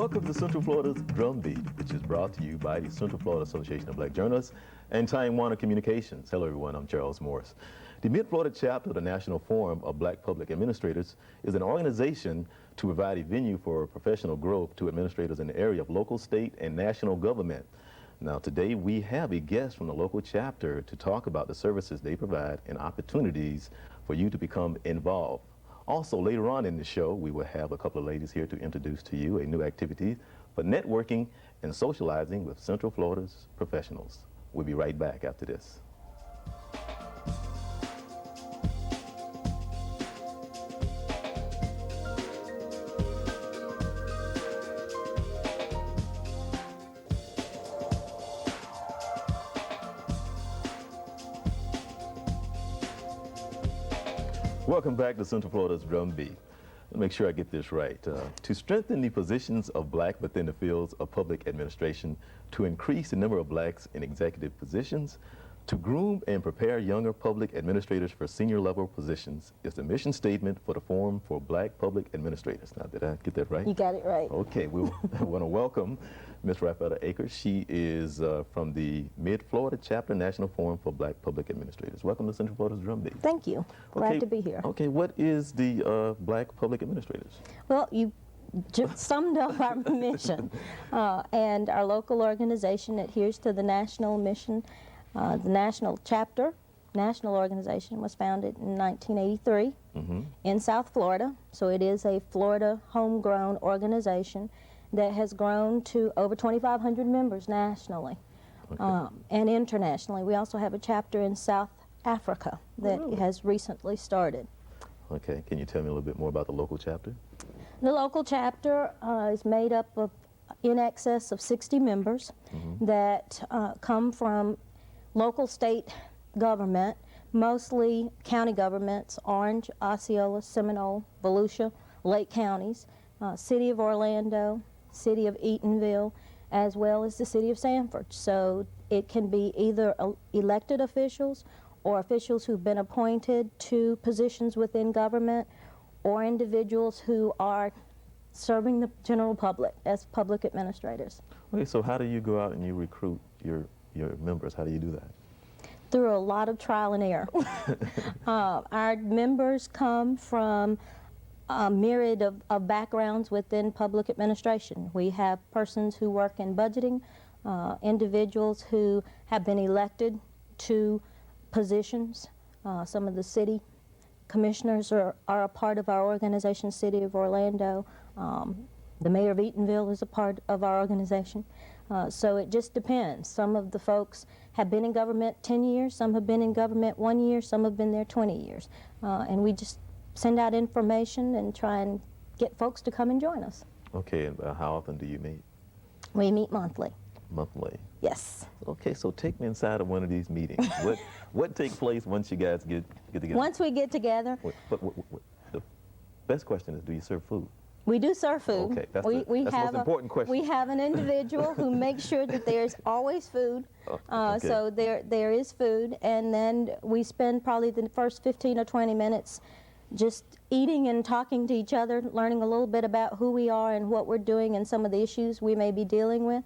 Welcome to Central Florida's Drumbeat, which is brought to you by the Central Florida Association of Black Journalists and Time Warner Communications. Hello everyone, I'm Charles Morse. The Mid-Florida chapter of the National Forum of Black Public Administrators is an organization to provide a venue for professional growth to administrators in the area of local, state, and national government. Now today we have a guest from the local chapter to talk about the services they provide and opportunities for you to become involved. Also, later on in the show, we will have a couple of ladies here to introduce to you a new activity for networking and socializing with Central Florida's professionals. We'll be right back after this. Welcome back to Central Florida's Drumbeat. Let me make sure I get this right. To strengthen the positions of black within the fields of public administration, to increase the number of blacks in executive positions, to groom and prepare younger public administrators for senior level positions is the mission statement for the Forum for Black Public Administrators. Now, did I get that right? You got it right. Okay, we want to welcome Ms. Ralphetta Aker. She is from the Mid-Florida Chapter National Forum for Black Public Administrators. Welcome to Central Florida's Drumbeat. Thank you. Glad to be here. Okay, what is the Black Public Administrators? Well, you just summed up our mission. And our local organization adheres to the national mission. The National Chapter, national organization, was founded in 1983 in South Florida. So it is a Florida homegrown organization that has grown to over 2,500 members nationally and internationally. We also have a chapter in South Africa that has recently started. Okay, can you tell me a little bit more about the local chapter? The local chapter is made up of in excess of 60 members that come from local state government, mostly county governments, Orange, Osceola, Seminole, Volusia, Lake counties, City of Orlando, City of Eatonville, as well as the City of Sanford. So it can be either elected officials or officials who've been appointed to positions within government, or individuals who are serving the general public as public administrators. Okay, so how do you go out and you recruit your members? How do you do that? Through a lot of trial and error. Our members come from a myriad of backgrounds within public administration. We have persons who work in budgeting, individuals who have been elected to positions. Some of the city commissioners are a part of our organization, City of Orlando. The mayor of Eatonville is a part of our organization. So it just depends. Some of the folks have been in government 10 years, some have been in government 1 year, some have been there 20 years. And we just send out information and try and get folks to come and join us. Okay, and how often do you meet? We meet monthly. Monthly? Yes. Okay, so take me inside of one of these meetings. What takes place once you guys get together? Once we get together. The best question is, do you serve food? We do serve food. Okay, that's the most important question. We have an individual who makes sure that there's always food. Okay. So there is food, and then we spend probably the first 15 or 20 minutes just eating and talking to each other, learning a little bit about who we are and what we're doing and some of the issues we may be dealing with.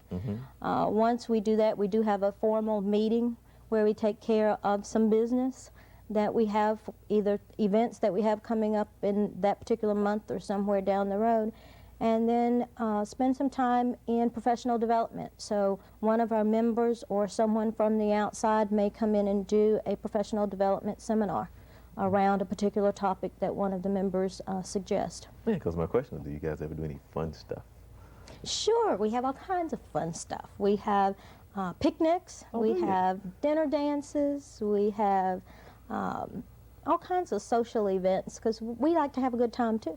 Once we do that, we do have a formal meeting where we take care of some business that we have, either events that we have coming up in that particular month or somewhere down the road, and then spend some time in professional development. So one of our members or someone from the outside may come in and do a professional development seminar around a particular topic that one of the members suggests. Yeah, because my question is, do you guys ever do any fun stuff? Sure, we have all kinds of fun stuff. We have picnics, we have dinner dances, we have all kinds of social events, because we like to have a good time too.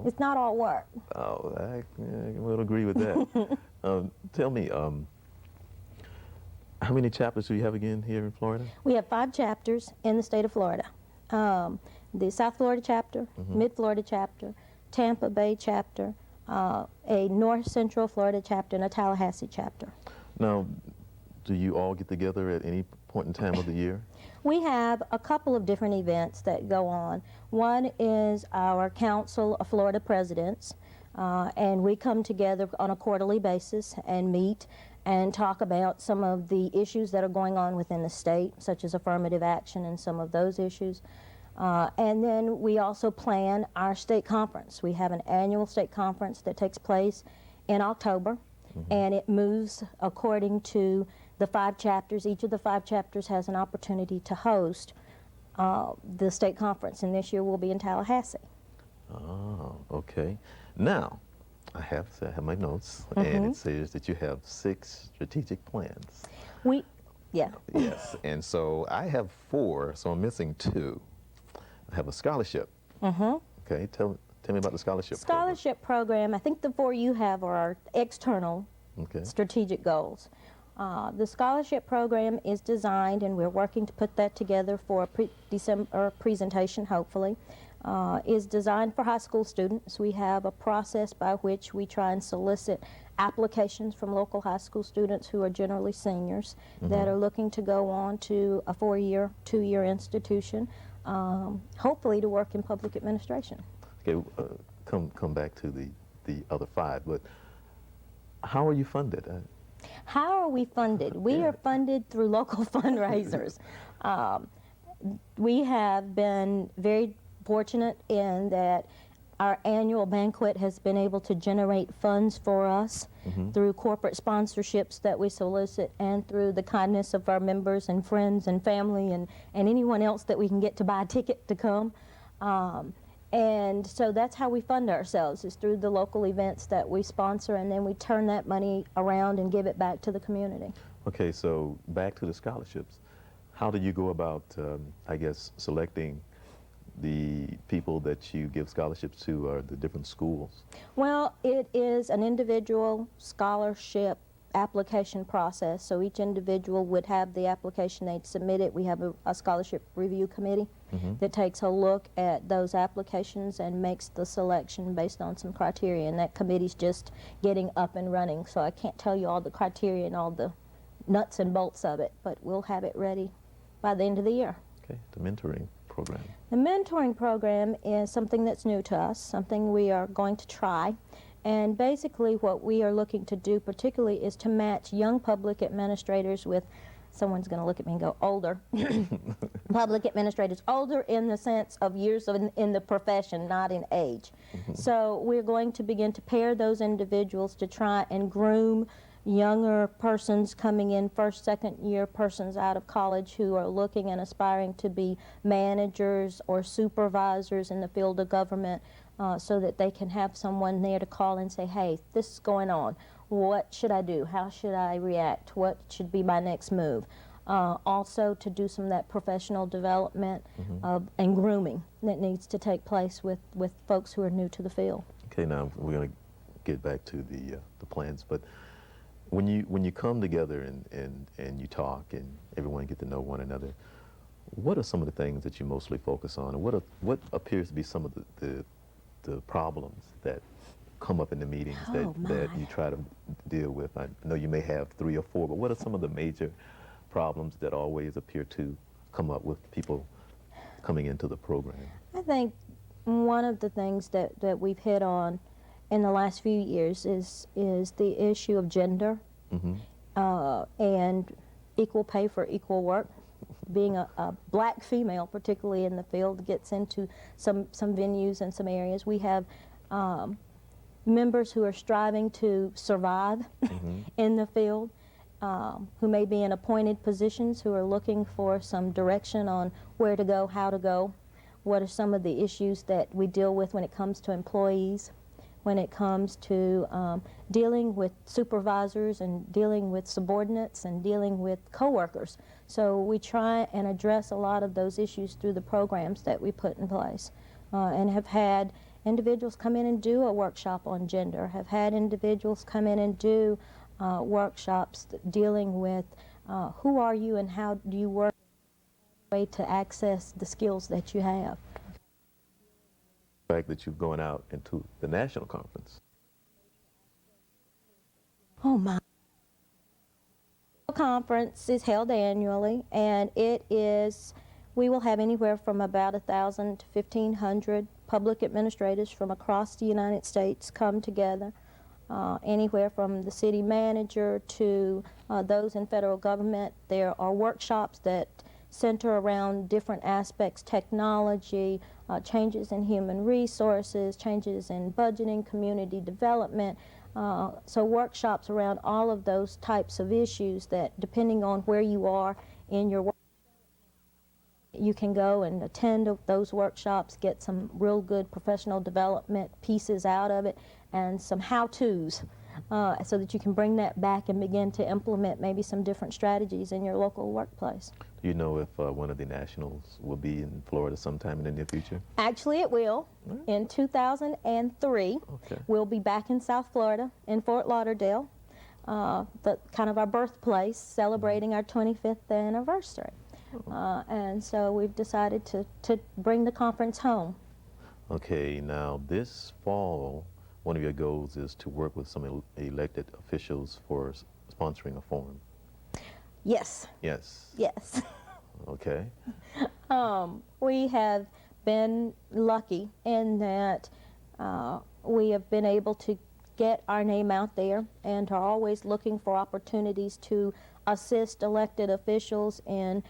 It's not all work. Oh, I would agree with that. Tell me, how many chapters do you have again here in Florida? We have 5 chapters in the state of Florida. The South Florida chapter, Mid-Florida chapter, Tampa Bay chapter, a North Central Florida chapter, and a Tallahassee chapter. Now, do you all get together at any point in time of the year? We have a couple of different events that go on. One is our Council of Florida Presidents. And we come together on a quarterly basis and meet and talk about some of the issues that are going on within the state, such as affirmative action and some of those issues. And then we also plan our state conference. We have an annual state conference that takes place in October, and it moves according to the 5 chapters. Each of the 5 chapters has an opportunity to host the state conference, and this year we'll be in Tallahassee. Oh, okay. Now, I have my notes, and it says that you have 6 strategic plans. Yeah. Yes, and so I have 4, so I'm missing 2. I have a scholarship. Okay, tell me about the scholarship program. Scholarship program, I think the 4 you have are our external strategic goals. The scholarship program is designed, and we're working to put that together for a December presentation, hopefully, is designed for high school students. We have a process by which we try and solicit applications from local high school students who are generally seniors that are looking to go on to a 4-year, 2-year institution, hopefully to work in public administration. Okay, come back to the other 5, but how are you funded? How are we funded? We are funded through local fundraisers. We have been very fortunate in that our annual banquet has been able to generate funds for us through corporate sponsorships that we solicit and through the kindness of our members and friends and family and anyone else that we can get to buy a ticket to come. And so that's how we fund ourselves, is through the local events that we sponsor, and then we turn that money around and give it back to the community. Okay, so back to the scholarships. How do you go about, I guess, selecting the people that you give scholarships to, or the different schools? Well, it is an individual scholarship application process. So each individual would have the application, they'd submit it. We have a scholarship review committee that takes a look at those applications and makes the selection based on some criteria. And that committee's just getting up and running. So I can't tell you all the criteria and all the nuts and bolts of it, but we'll have it ready by the end of the year. Okay, the mentoring program. The mentoring program is something that's new to us, something we are going to try. And basically what we are looking to do particularly is to match young public administrators with, someone's going to look at me and go, older, public administrators, older in the sense of years in the profession, not in age. So we're going to begin to pair those individuals to try and groom younger persons coming in, first, second year persons out of college who are looking and aspiring to be managers or supervisors in the field of government, so that they can have someone there to call and say, hey, this is going on. What should I do? How should I react? What should be my next move? Also to do some of that professional development and grooming that needs to take place with folks who are new to the field. Okay, now we're going to get back to the plans, but when you come together and you talk and everyone get to know one another, what are some of the things that you mostly focus on, and what appears to be some of the problems that come up in the meetings that you try to deal with? I know you may have 3 or 4, but what are some of the major problems that always appear to come up with people coming into the program? I think one of the things that we've hit on in the last few years is the issue of gender and equal pay for equal work. Being a black female, particularly in the field, gets into some venues and some areas. We have members who are striving to survive in the field, who may be in appointed positions, who are looking for some direction on where to go, how to go. What are some of the issues that we deal with when it comes to employees, when it comes to dealing with supervisors and dealing with subordinates and dealing with coworkers. So we try and address a lot of those issues through the programs that we put in place, and have had individuals come in and do a workshop on gender, have had individuals come in and do workshops dealing with who are you and how do you work, way to access the skills that you have. The fact that you're going out into the national conference. Oh my. The conference is held annually, and it is, we will have anywhere from about 1,000 to 1,500 public administrators from across the United States come together, anywhere from the city manager to those in federal government. There are workshops that center around different aspects: technology, changes in human resources, changes in budgeting, community development. So workshops around all of those types of issues that, depending on where you are in your work, you can go and attend those workshops, get some real good professional development pieces out of it, and some how-tos, so that you can bring that back and begin to implement maybe some different strategies in your local workplace. Do you know if one of the nationals will be in Florida sometime in the near future? Actually, it will. In 2003, Okay. we'll be back in South Florida, in Fort Lauderdale, kind of our birthplace, celebrating our 25th anniversary. And so we've decided to bring the conference home. Okay, now this fall, one of your goals is to work with some elected officials for sponsoring a forum. Yes. Yes. Yes. Okay. We have been lucky in that we have been able to get our name out there and are always looking for opportunities to assist elected officials in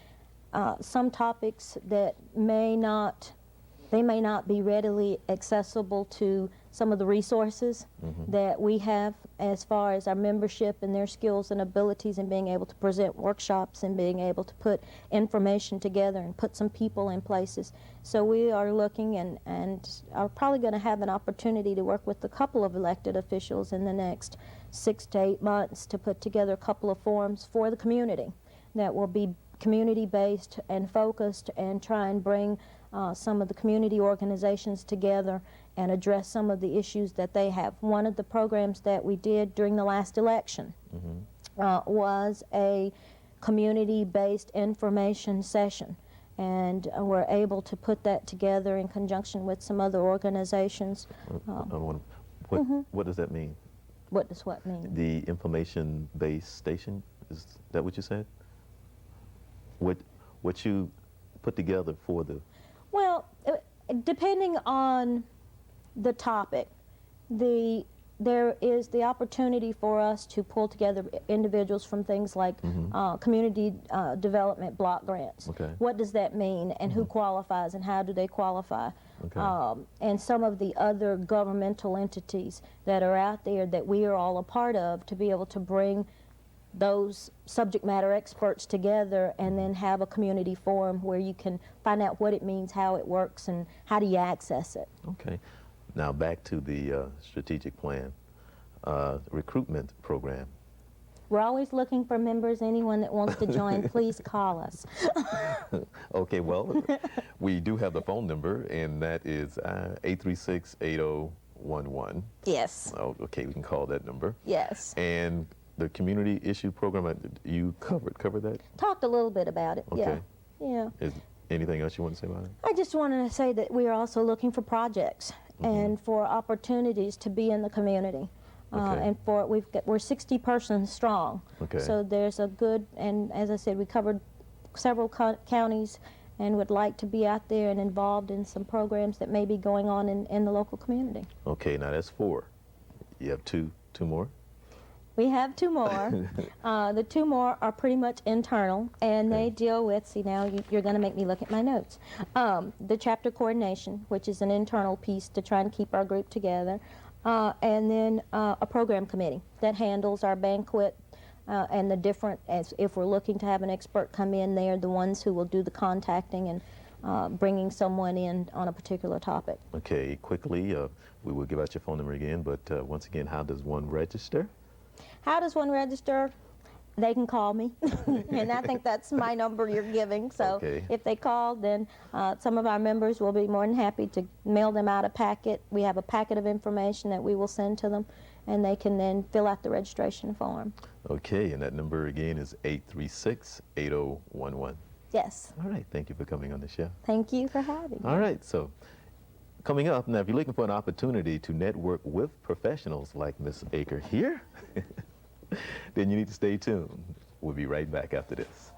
some topics that may not be readily accessible to some of the resources that we have, as far as our membership and their skills and abilities in being able to present workshops and being able to put information together and put some people in places. So we are looking and are probably going to have an opportunity to work with a couple of elected officials in the next 6 to 8 months to put together a couple of forums for the community that will be community-based and focused, and try and bring some of the community organizations together and address some of the issues that they have. One of the programs that we did during the last election was a community-based information session, and we're able to put that together in conjunction with some other organizations. What does that mean? What does what mean? The information-based station, is that what you said? What you put together for the... Well, depending on the topic, there is the opportunity for us to pull together individuals from things like community development block grants. Okay. What does that mean, and who qualifies, and how do they qualify? Okay. And some of the other governmental entities that are out there that we are all a part of, to be able to bring those subject matter experts together and then have a community forum where you can find out what it means, how it works, and how do you access it. Okay. Now back to the strategic plan, recruitment program. We're always looking for members. Anyone that wants to join, please call us. Okay, well, we do have the phone number, and that is 836-8011. Yes. Oh, okay, we can call that number. Yes. And the community issue program, you covered that? Talked a little bit about it. Okay. Yeah. Is anything else you want to say about it? I just wanted to say that we are also looking for projects and for opportunities to be in the community. Okay. And we're 60 persons strong. Okay. So there's a good, and as I said, we covered several counties and would like to be out there and involved in some programs that may be going on in the local community. Okay, now that's 4. You have two more? We have 2 more. The 2 more are pretty much internal, and they deal with, see now you're going to make me look at my notes, the chapter coordination, which is an internal piece to try and keep our group together, and then a program committee that handles our banquet and the different, as if we're looking to have an expert come in, they're the ones who will do the contacting and bringing someone in on a particular topic. Okay, quickly, we will give out your phone number again, but once again, how does one register? How does one register? They can call me, and I think that's my number you're giving. So Okay. if they call, then some of our members will be more than happy to mail them out a packet. We have a packet of information that we will send to them, and they can then fill out the registration form. Okay, and that number again is 836-8011. Yes. All right, thank you for coming on the show. Thank you for having me. All right, so coming up, now if you're looking for an opportunity to network with professionals like Miss Aker here, then you need to stay tuned. We'll be right back after this.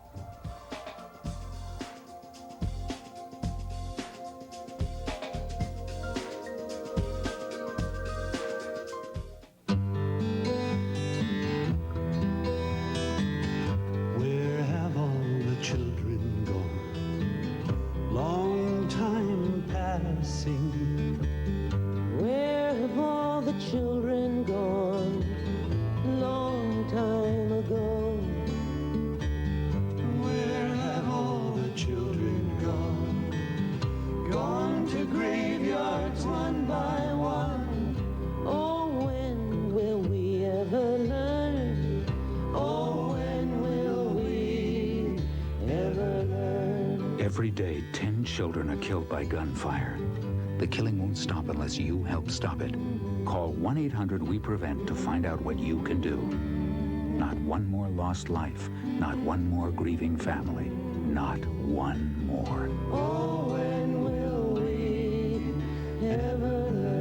Every day, 10 children are killed by gunfire. The killing won't stop unless you help stop it. Call 1-800-WE-PREVENT to find out what you can do. Not one more lost life, not one more grieving family, not one more. Oh, when will we ever learn?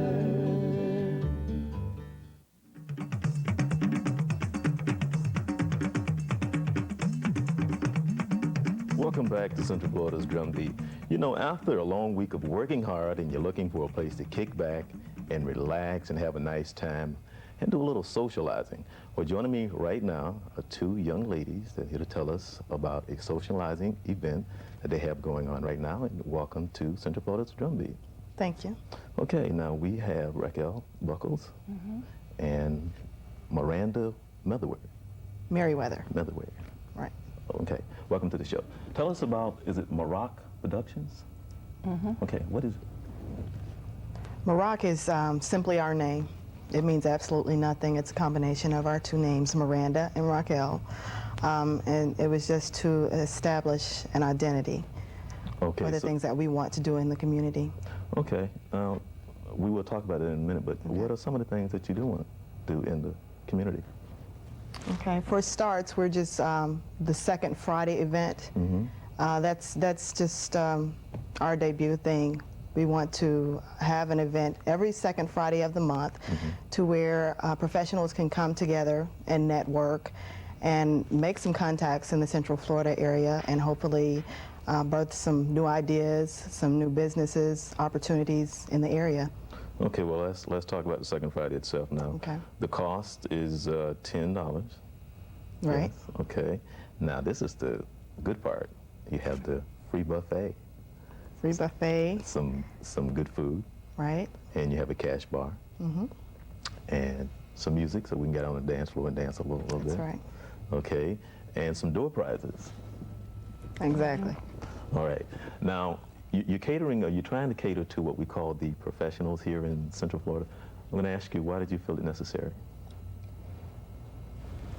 Welcome back to Central Florida's Drumbeat. You know, after a long week of working hard and you're looking for a place to kick back and relax and have a nice time and do a little socializing. Well, joining me right now are two young ladies that are here to tell us about a socializing event that they have going on right now. And welcome to Central Florida's Drumbeat. Thank you. Okay, now we have Raquel Buckles and Miranda Merriweather. Motherway. Right. Okay, welcome to the show. Tell us about, is it Maroc Productions? Okay, what is it? Maroc is simply our name. It means absolutely nothing. It's a combination of our two names, Miranda and Raquel. And it was just to establish an identity Okay, for the so- things that we want to do in the community. Okay, we will talk about it in a minute, but what are some of the things that you do want to do in the community? Okay, for starts, we're just the second Friday event. That's just our debut thing. We want to have an event every second Friday of the month to where professionals can come together and network and make some contacts in the Central Florida area and hopefully birth some new ideas, some new businesses, opportunities in the area. Okay, well, let's talk about the second Friday itself now. Okay. The cost is $10. Right. Yes, okay. Now, this is the good part. You have the free buffet, Free buffet, some good food, right? and you have a cash bar, and some music so we can get on the dance floor and dance a little That's bit. right. Okay, and some door prizes. Exactly. All right. Now, you're catering, or you're trying to cater to what we call the professionals here in Central Florida. I'm going to ask you, why did you feel it necessary?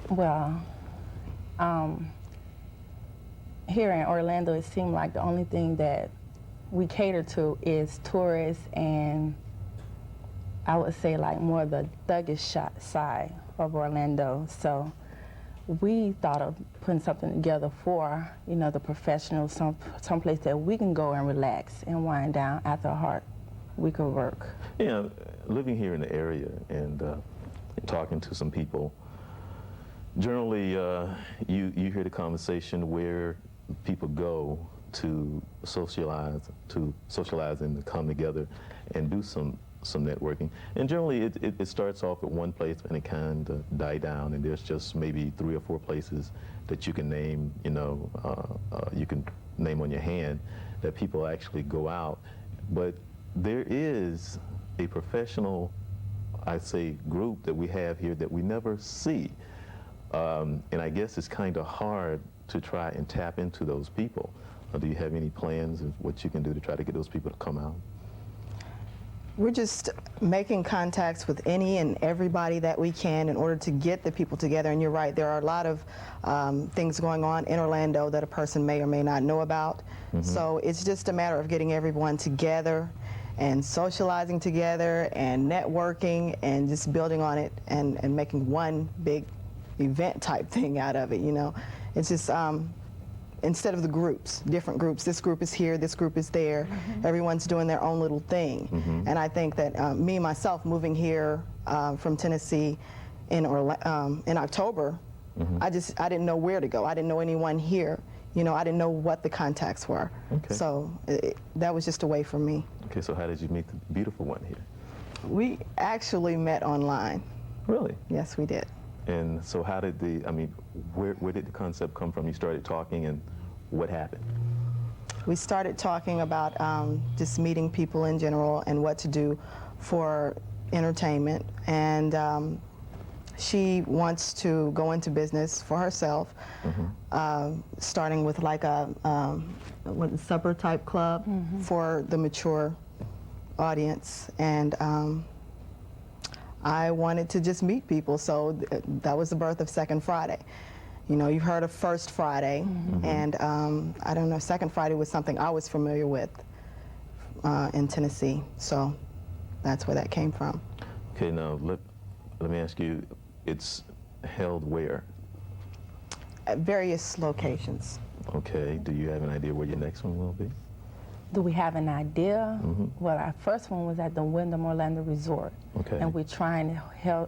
Well, here in Orlando, it seemed like the only thing that we cater to is tourists and I would say like more the thuggish side of Orlando. So we thought of putting something together for, you know, the professionals, someplace that we can go and relax and wind down after a hard week of work. Yeah, living here in the area and talking to some people, generally you hear the conversation where people go to socialize and to come together and do some networking. And generally it starts off at one place and it kind of die down, and there's just maybe 3 or 4 places that you can name, you can name on your hand that people actually go out. But there is a professional, I'd say, group that we have here that we never see. And I guess it's kind of hard to try and tap into those people. Do you have any plans of what you can do to try to get those people to come out? We're just making contacts with any and everybody that we can in order to get the people together. And you're right, there are a lot of things going on in Orlando that a person may or may not know about. So it's just a matter of getting everyone together and socializing together and networking and just building on it and making one big event type thing out of it, you know. It's just instead of the groups, different groups, this group is here, this group is there, everyone's doing their own little thing. And I think that me, myself, moving here from Tennessee in October, I didn't know where to go. I didn't know anyone here. You know, I didn't know what the contacts were. Okay. So that was just a way for me. Okay, so how did you meet the beautiful one here? We actually met online. Really? Yes, we did. And so how did where did the concept come from? You started talking, and what happened? We started talking about just meeting people in general and what to do for entertainment. And she wants to go into business for herself, starting with like a supper type club for the mature audience. And I wanted to just meet people, so that was the birth of Second Friday. You know, you've heard of First Friday, and I don't know, Second Friday was something I was familiar with in Tennessee, so that's where that came from. Okay, now let me ask you, it's held where? At various locations. Okay, do you have an idea where your next one will be? Do we have an idea? Well, our first one was at the Wyndham Orlando Resort. Okay. And we're trying to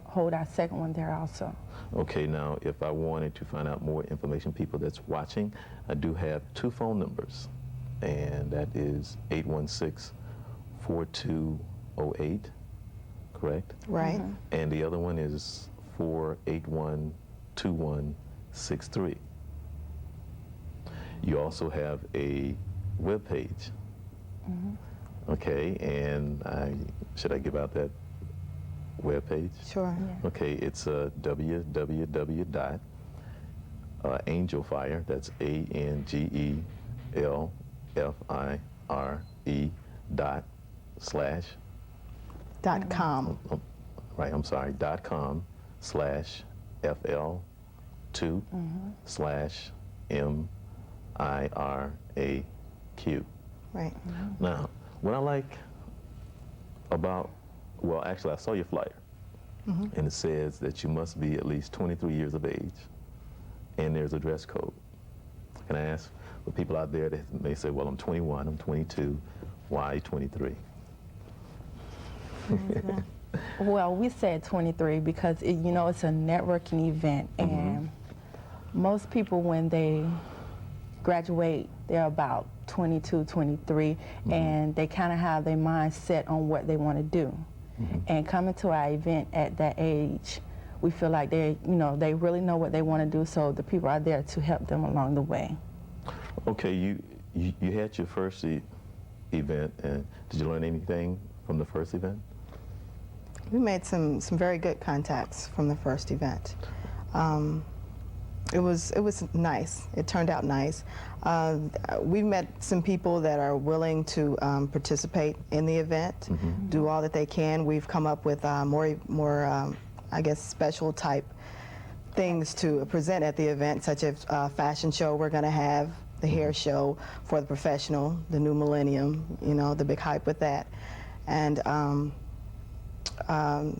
hold our second one there also. Okay, now if I wanted to find out more information, people that's watching, I do have 2 phone numbers, and that is 816-4208, correct? Right. And the other one is 481-2163. You also have a web page. Okay, and should I give out that web page? Sure. Okay, it's www.angelfire, that's ANGELFIRE .com. Right, I'm sorry, .com/FL2/MIRAQ. Right. Now, what I like about, well, actually, I saw your flyer, and it says that you must be at least 23 years of age, and there's a dress code. Can I ask the people out there that may say, well, I'm 21, I'm 22, why 23? Well, we said 23 because, you know, it's a networking event, and most people, when they graduate, they're about 22, 23, and they kind of have their mind set on what they want to do. And coming to our event at that age, we feel like they really know what they want to do, so the people are there to help them along the way. Okay, you had your first event, and did you learn anything from the first event? We made some very good contacts from the first event. It was nice. It turned out nice. We met some people that are willing to participate in the event, do all that they can. We've come up with more I guess, special type things to present at the event, such as a fashion show we're going to have, the hair show for the professional, the new millennium, you know, the big hype with that, and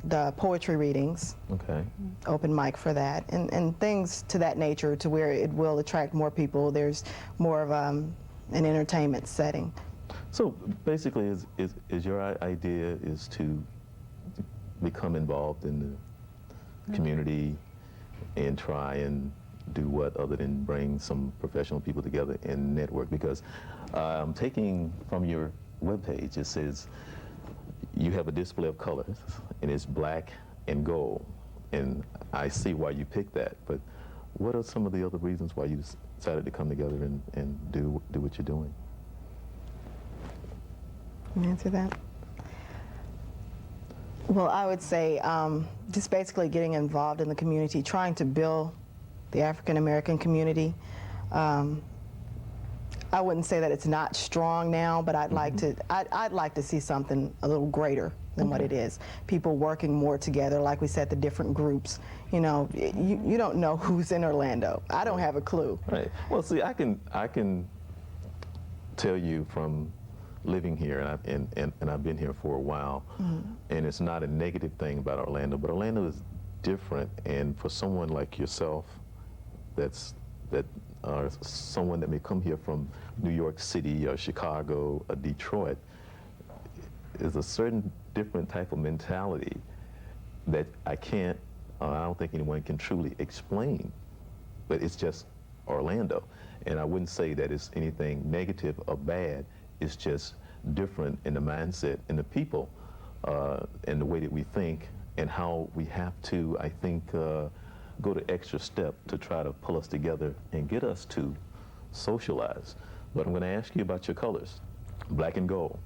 the poetry readings, open mic for that, and things to that nature, to where it will attract more people. There's more of an entertainment setting. So basically, is your idea is to become involved in the community and try and do what other than bring some professional people together and network? Because I'm taking from your webpage, it says you have a display of colors, and it's black and gold, and I see why you picked that, but what are some of the other reasons why you decided to come together and do what you're doing? Can you answer that? Well, I would say just basically getting involved in the community, trying to build the African American community. I wouldn't say that it's not strong now, but I'd like to. I'd like to see something a little greater than what it is. People working more together, like we said, the different groups. You know, you don't know who's in Orlando. I don't have a clue. Right. Well, see, I can tell you from living here, and I've been here for a while, and it's not a negative thing about Orlando, but Orlando is different, and for someone like yourself, someone that may come here from New York City or Chicago or Detroit, is a certain different type of mentality that I don't think anyone can truly explain, but it's just Orlando. And I wouldn't say that it's anything negative or bad. It's just different in the mindset and the people and the way that we think, and how we have to, I think, go the extra step to try to pull us together and get us to socialize. But I'm going to ask you about your colors, black and gold.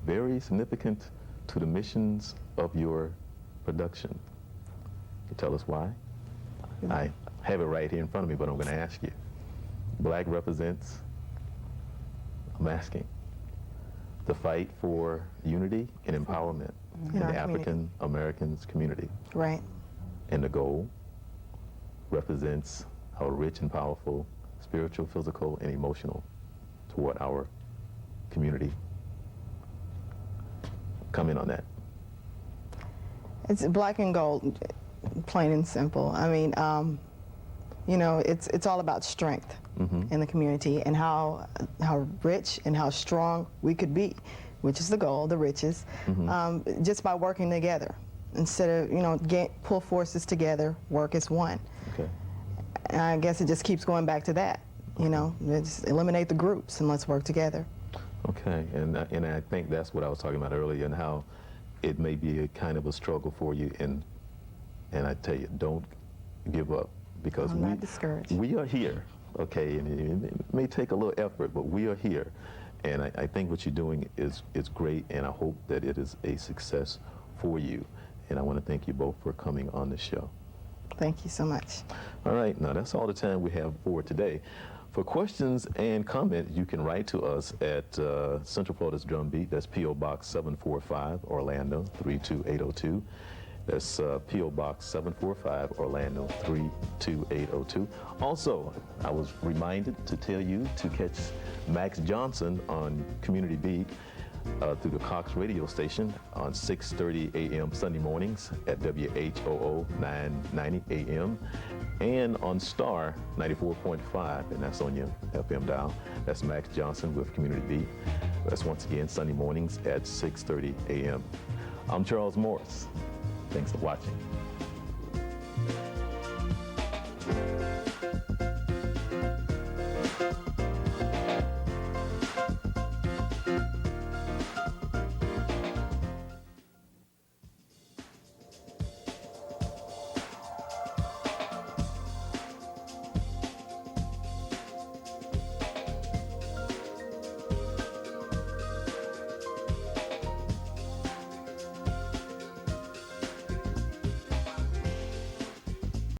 Very significant to the missions of your production. Can you tell us why? I have it right here in front of me, but I'm going to ask you. Black represents, I'm asking, the fight for unity and empowerment in the African Americans community. Right. And the gold represents how rich and powerful, spiritual, physical, and emotional toward our community. Comment on that. It's black and gold, plain and simple. I mean, you know, it's all about strength in the community and how rich and how strong we could be, which is the goal, the riches, just by working together. Instead of, you know, pull forces together, work as one. Okay. And I guess it just keeps going back to that, you know, just eliminate the groups and let's work together. Okay, and I think that's what I was talking about earlier, and how it may be a kind of a struggle for you, and I tell you, don't give up, because I'm not discouraged. We are here, okay, and it may take a little effort, but we are here, and I think what you're doing is great, and I hope that it is a success for you, and I want to thank you both for coming on the show. Thank you so much. All right, now that's all the time we have for today. For questions and comments, you can write to us at Central Florida's Drumbeat. That's P.O. Box 745, Orlando 32802. That's P.O. Box 745, Orlando 32802. Also, I was reminded to tell you to catch Max Johnson on Community Beat through the Cox radio station on 6:30 a.m. Sunday mornings at WHOO 990 a.m. and on Star 94.5, and that's on your FM dial. That's Max Johnson with Community Beat. That's once again Sunday mornings at 6:30 a.m. I'm Charles Morse. Thanks for watching.